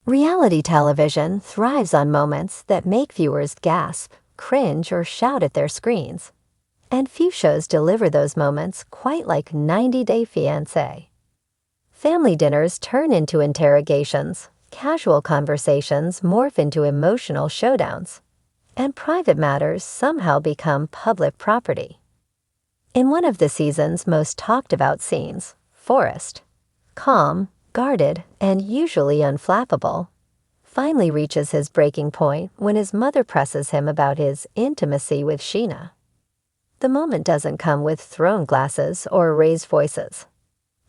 Reality television thrives on moments that make viewers gasp, cringe, or shout at their screens. And few shows deliver those moments quite like 90 Day Fiancé. Family dinners turn into interrogations, casual conversations morph into emotional showdowns, and private matters somehow become public property. In one of the season's most talked about scenes, Forrest, calm, guarded, and usually unflappable, finally reaches his breaking point when his mother presses him about his intimacy with Sheena. The moment doesn't come with thrown glasses or raised voices.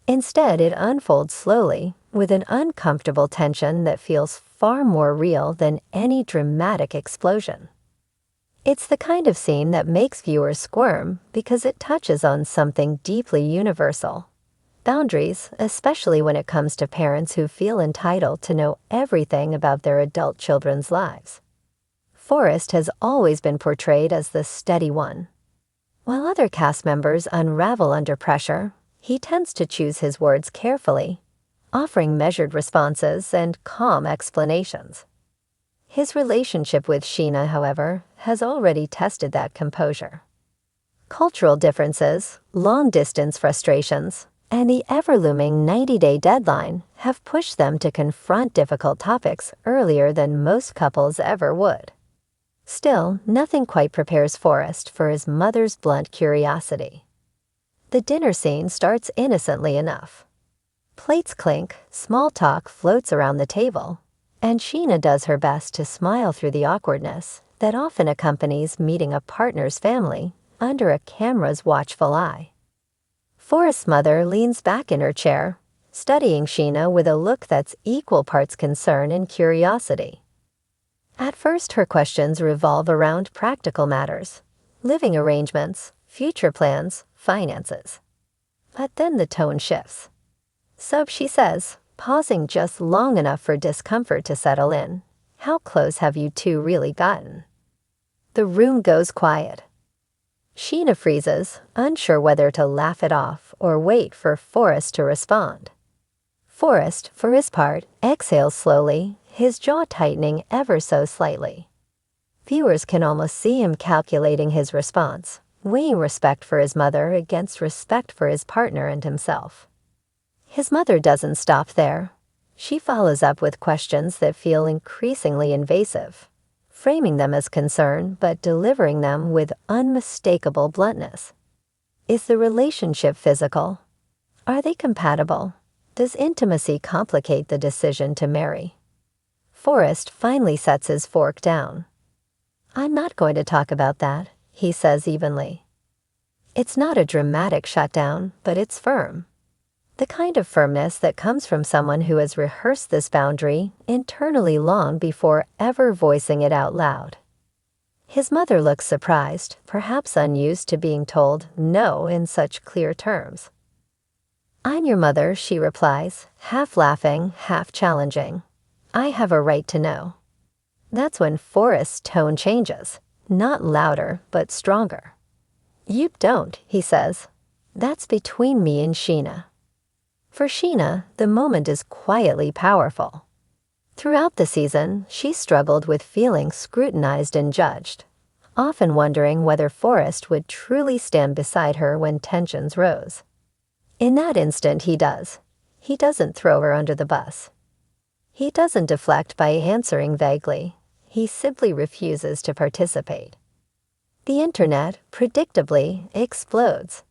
Instead, it unfolds slowly, with an uncomfortable tension that feels far more real than any dramatic explosion. It's the kind of scene that makes viewers squirm because it touches on something deeply universal. Boundaries, especially when it comes to parents who feel entitled to know everything about their adult children's lives. Forrest has always been portrayed as the steady one. While other cast members unravel under pressure, he tends to choose his words carefully, offering measured responses and calm explanations. His relationship with Sheena, however, has already tested that composure. Cultural differences, long-distance frustrations, and the ever-looming 90-day deadline have pushed them to confront difficult topics earlier than most couples ever would. Still, nothing quite prepares Forrest for his mother's blunt curiosity. The dinner scene starts innocently enough. Plates clink, small talk floats around the table, and Sheena does her best to smile through the awkwardness that often accompanies meeting a partner's family under a camera's watchful eye. Forrest's mother leans back in her chair, studying Sheena with a look that's equal parts concern and curiosity. At first, her questions revolve around practical matters, living arrangements, future plans, finances. But then the tone shifts. So she says, pausing just long enough for discomfort to settle in, "How close have you two really gotten?" The room goes quiet. Sheena freezes, unsure whether to laugh it off or wait for Forrest to respond. Forrest, for his part, exhales slowly, his jaw tightening ever so slightly. Viewers can almost see him calculating his response, weighing respect for his mother against respect for his partner and himself. His mother doesn't stop there. She follows up with questions that feel increasingly invasive, framing them as concern but delivering them with unmistakable bluntness. Is the relationship physical? Are they compatible? Does intimacy complicate the decision to marry? Forrest finally sets his fork down. "I'm not going to talk about that," he says evenly. It's not a dramatic shutdown, but it's firm. The kind of firmness that comes from someone who has rehearsed this boundary internally long before ever voicing it out loud. His mother looks surprised, perhaps unused to being told no in such clear terms. "I'm your mother," she replies, half laughing, half challenging. "I have a right to know." That's when Forrest's tone changes, not louder, but stronger. "You don't," he says. "That's between me and Sheena." For Sheena, the moment is quietly powerful. Throughout the season, she struggled with feeling scrutinized and judged, often wondering whether Forrest would truly stand beside her when tensions rose. In that instant, he does. He doesn't throw her under the bus. He doesn't deflect by answering vaguely. He simply refuses to participate. The internet, predictably, explodes.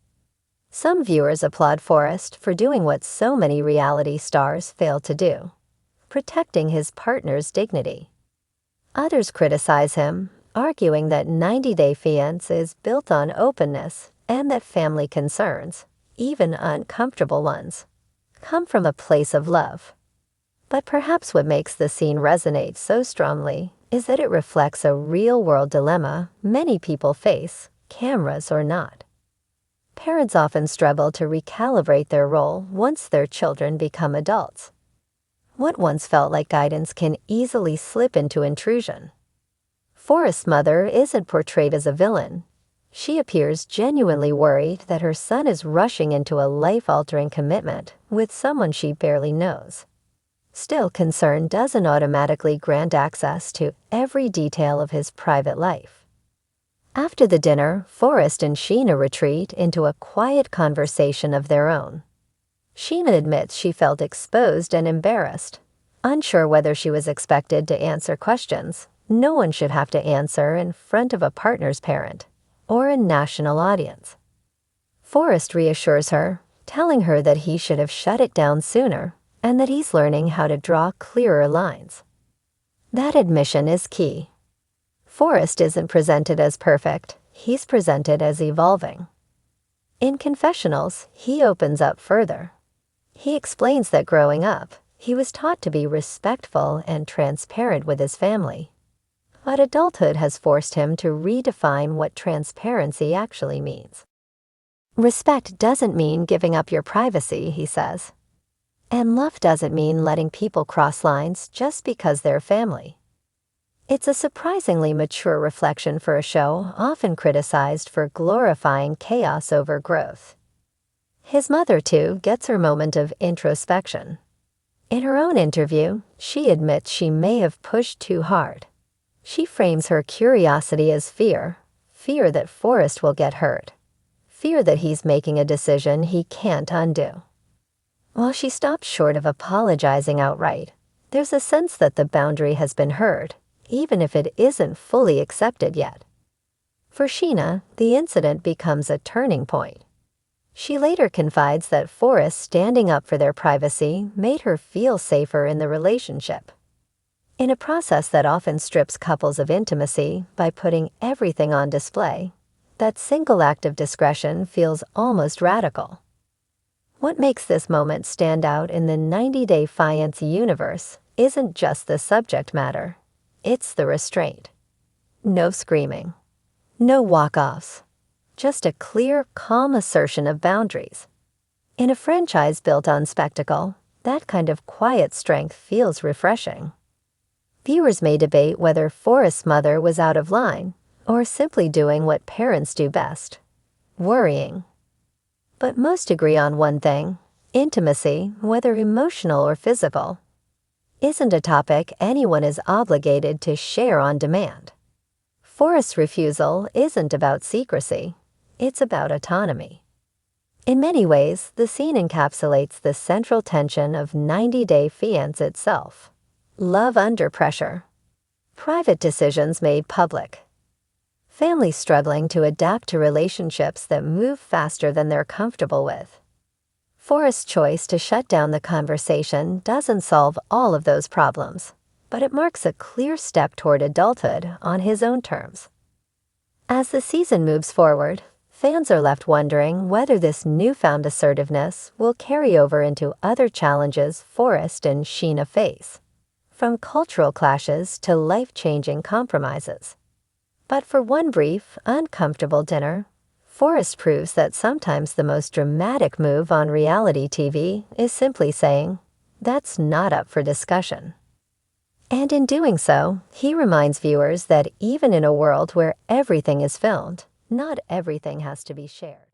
Some viewers applaud Forrest for doing what so many reality stars fail to do, protecting his partner's dignity. Others criticize him, arguing that 90 Day Fiancé is built on openness and that family concerns, even uncomfortable ones, come from a place of love. But perhaps what makes the scene resonate so strongly is that it reflects a real-world dilemma many people face, cameras or not. Parents often struggle to recalibrate their role once their children become adults. What once felt like guidance can easily slip into intrusion. Forrest's mother isn't portrayed as a villain. She appears genuinely worried that her son is rushing into a life-altering commitment with someone she barely knows. Still, concern doesn't automatically grant access to every detail of his private life. After the dinner, Forrest and Sheena retreat into a quiet conversation of their own. Sheena admits she felt exposed and embarrassed, unsure whether she was expected to answer questions no one should have to answer in front of a partner's parent or a national audience. Forrest reassures her, telling her that he should have shut it down sooner and that he's learning how to draw clearer lines. That admission is key. Forrest isn't presented as perfect, he's presented as evolving. In confessionals, he opens up further. He explains that growing up, he was taught to be respectful and transparent with his family. But adulthood has forced him to redefine what transparency actually means. Respect doesn't mean giving up your privacy, he says. And love doesn't mean letting people cross lines just because they're family. It's a surprisingly mature reflection for a show often criticized for glorifying chaos over growth. His mother, too, gets her moment of introspection. In her own interview, she admits she may have pushed too hard. She frames her curiosity as fear that Forrest will get hurt, fear that he's making a decision he can't undo. While she stops short of apologizing outright, there's a sense that the boundary has been heard, even if it isn't fully accepted yet. For Sheena, the incident becomes a turning point. She later confides that Forrest standing up for their privacy made her feel safer in the relationship. In a process that often strips couples of intimacy by putting everything on display, that single act of discretion feels almost radical. What makes this moment stand out in the 90-Day Fiancé universe isn't just the subject matter, it's the restraint. No screaming, no walk-offs, just a clear, calm assertion of boundaries. In a franchise built on spectacle, that kind of quiet strength feels refreshing. Viewers may debate whether Forrest's mother was out of line or simply doing what parents do best, worrying. But most agree on one thing: intimacy, whether emotional or physical, isn't a topic anyone is obligated to share on demand. Forrest's refusal isn't about secrecy, it's about autonomy. In many ways, the scene encapsulates the central tension of 90-Day Fiancé itself: love under pressure, private decisions made public, families struggling to adapt to relationships that move faster than they're comfortable with. Forrest's choice to shut down the conversation doesn't solve all of those problems, but it marks a clear step toward adulthood on his own terms. As the season moves forward, fans are left wondering whether this newfound assertiveness will carry over into other challenges Forrest and Sheena face, from cultural clashes to life-changing compromises. But for one brief, uncomfortable dinner, Forrest proves that sometimes the most dramatic move on reality TV is simply saying, "That's not up for discussion." And in doing so, he reminds viewers that even in a world where everything is filmed, not everything has to be shared.